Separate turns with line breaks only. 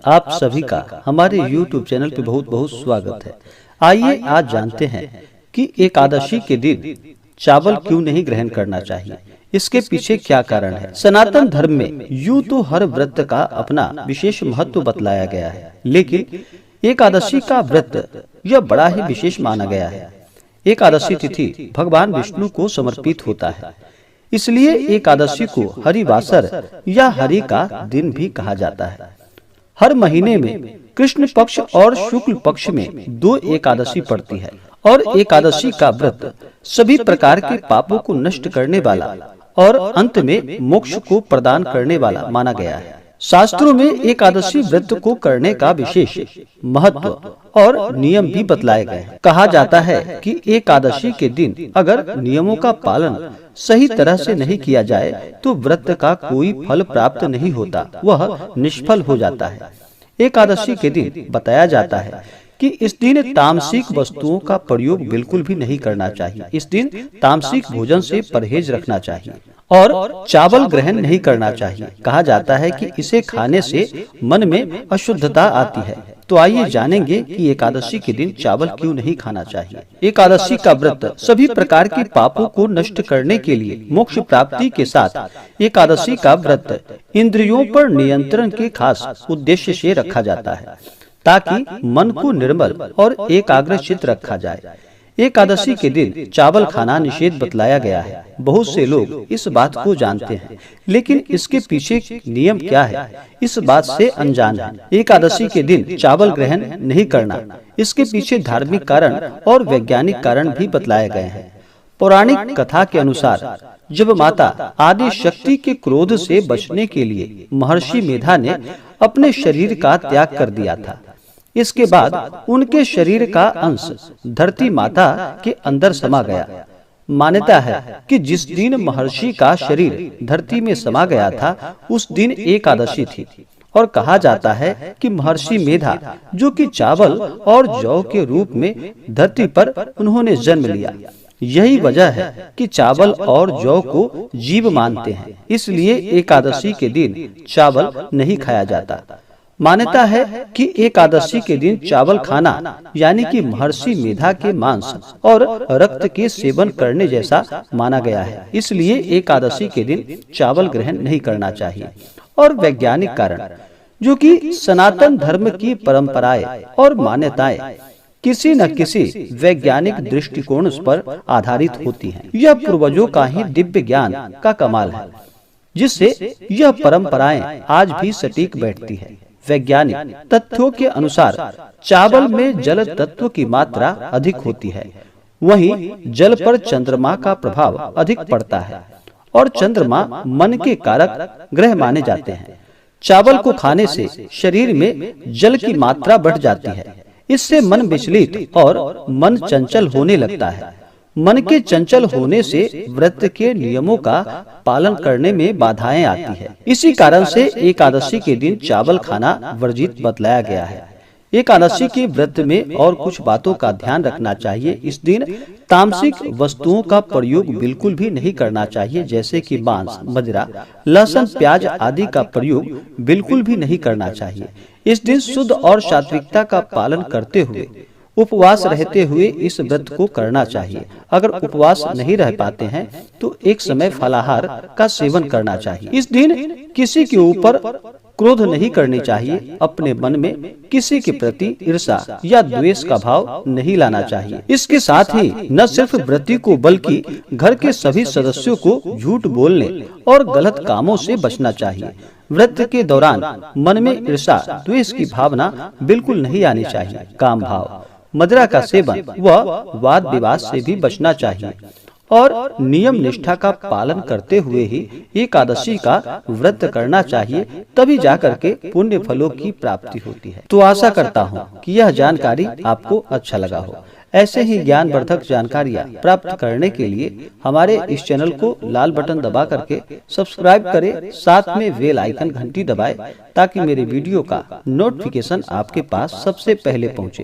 आप सभी का हमारे YouTube चैनल पे बहुत बहुत स्वागत है। आइए आज जानते हैं कि एकादशी के दिन चावल क्यों नहीं ग्रहण करना चाहिए, इसके पीछे क्या कारण है। सनातन धर्म में यूं तो हर व्रत का अपना विशेष महत्व बतलाया गया है, लेकिन एकादशी का व्रत यह बड़ा ही विशेष माना गया है। एकादशी तिथि भगवान विष्णु को समर्पित होता है, इसलिए एकादशी को हरिवासर या हरि का दिन भी कहा जाता है। हर महीने में कृष्ण पक्ष और शुक्ल पक्ष में 2 एकादशी पड़ती है और एकादशी का व्रत सभी प्रकार के पापों को नष्ट करने वाला और अंत में मोक्ष को प्रदान करने वाला माना गया है। शास्त्रों में एकादशी व्रत को करने का विशेष महत्व और नियम भी बतलाए गए हैं। कहा जाता है कि एकादशी के दिन अगर नियमों का पालन सही तरह से नहीं किया जाए तो व्रत का कोई फल प्राप्त नहीं होता, वह निष्फल हो जाता है। एकादशी के दिन बताया जाता है कि इस दिन तामसिक वस्तुओं का प्रयोग बिल्कुल भी नहीं करना चाहिए। इस दिन तामसिक भोजन से परहेज रखना चाहिए और चावल ग्रहण नहीं करना चाहिए। कहा जाता है कि इसे खाने से मन में अशुद्धता आती है। तो आइए जानेंगे कि एकादशी के दिन चावल क्यों नहीं खाना चाहिए। एकादशी का व्रत सभी प्रकार के पापों को नष्ट करने के लिए मोक्ष प्राप्ति के साथ एकादशी का व्रत इंद्रियों पर नियंत्रण के खास उद्देश्य से रखा जाता है, ताकि मन को निर्मल और एकाग्रचित्त रखा जाए। एकादशी के दिन चावल खाना निषेध बतलाया गया है। बहुत से लोग इस बात को जानते हैं, लेकिन इसके पीछे नियम क्या है इस बात से अनजान है। एकादशी के दिन चावल ग्रहण नहीं करना, इसके पीछे धार्मिक कारण और वैज्ञानिक कारण भी बतलाए गए हैं। पौराणिक कथा के अनुसार जब माता आदि शक्ति के क्रोध से बचने के लिए महर्षि मेधा ने अपने शरीर का त्याग कर दिया था, इसके बाद उनके शरीर का अंश धरती माता के अंदर समा गया। मान्यता है कि जिस दिन महर्षि का शरीर धरती में समा गया था उस दिन एकादशी थी, और कहा जाता है कि महर्षि मेधा जो कि चावल और जौ के रूप में धरती पर उन्होंने जन्म लिया। यही वजह है कि चावल और जौ को जीव मानते हैं, इसलिए एकादशी के दिन चावल नहीं खाया जाता। मान्यता है कि एकादशी के दिन चावल खाना यानी कि महर्षि मेधा के मांस और रक्त के सेवन करने जैसा माना गया है, इसलिए एकादशी के दिन चावल ग्रहण नहीं करना चाहिए। और वैज्ञानिक कारण जो कि सनातन धर्म की परंपराएं और मान्यताएं किसी न किसी वैज्ञानिक दृष्टिकोण पर आधारित होती हैं। यह पूर्वजों का ही दिव्य ज्ञान का कमाल है, जिससे यह परंपराएं आज भी सटीक बैठती है। वैज्ञानिक तथ्यों के अनुसार चावल में जल तत्व की मात्रा अधिक होती है, वहीं जल पर चंद्रमा का प्रभाव अधिक पड़ता है और चंद्रमा मन के कारक ग्रह माने जाते हैं। चावल को खाने से शरीर में जल की मात्रा बढ़ जाती है, इससे मन विचलित और मन चंचल होने लगता है। मन के चंचल होने से व्रत के नियमों का पालन करने में बाधाएं आती है। इसी कारण से एकादशी के दिन चावल खाना वर्जित बतलाया गया है। एकादशी के व्रत में और कुछ बातों का ध्यान रखना चाहिए। इस दिन तामसिक वस्तुओं का प्रयोग बिल्कुल भी नहीं करना चाहिए, जैसे कि मांस, मदिरा, लहसुन, प्याज आदि का प्रयोग बिल्कुल भी नहीं करना चाहिए। इस दिन शुद्ध और सात्विकता का पालन करते हुए उपवास रहते हुए इस व्रत को करना चाहिए। अगर उपवास नहीं रह पाते हैं तो एक समय फलाहार का सेवन करना चाहिए। इस दिन किसी के ऊपर क्रोध नहीं करनी चाहिए। अपने मन में किसी के प्रति ईर्ष्या या द्वेष का भाव नहीं लाना चाहिए। इसके साथ ही न सिर्फ व्रती को बल्कि घर के सभी सदस्यों को झूठ बोलने और गलत कामों से बचना चाहिए। व्रत के दौरान मन में ईर्ष्या, द्वेष की भावना बिल्कुल नहीं आनी चाहिए। काम भाव, मदिरा का सेवन व वाद विवाद से भी बचना चाहिए और नियम निष्ठा का पालन करते हुए ही एकादशी का व्रत करना चाहिए, तभी जाकर के पुण्य फलों की प्राप्ति होती है। तो आशा करता हूँ कि यह जानकारी आपको अच्छा लगा हो। ऐसे ही ज्ञानवर्धक जानकारियाँ प्राप्त करने के लिए हमारे इस चैनल को लाल बटन दबा करके सब्सक्राइब करें, साथ में बेल आइकन घंटी दबाएं, ताकि मेरे वीडियो का नोटिफिकेशन आपके पास सबसे पहले पहुँचे।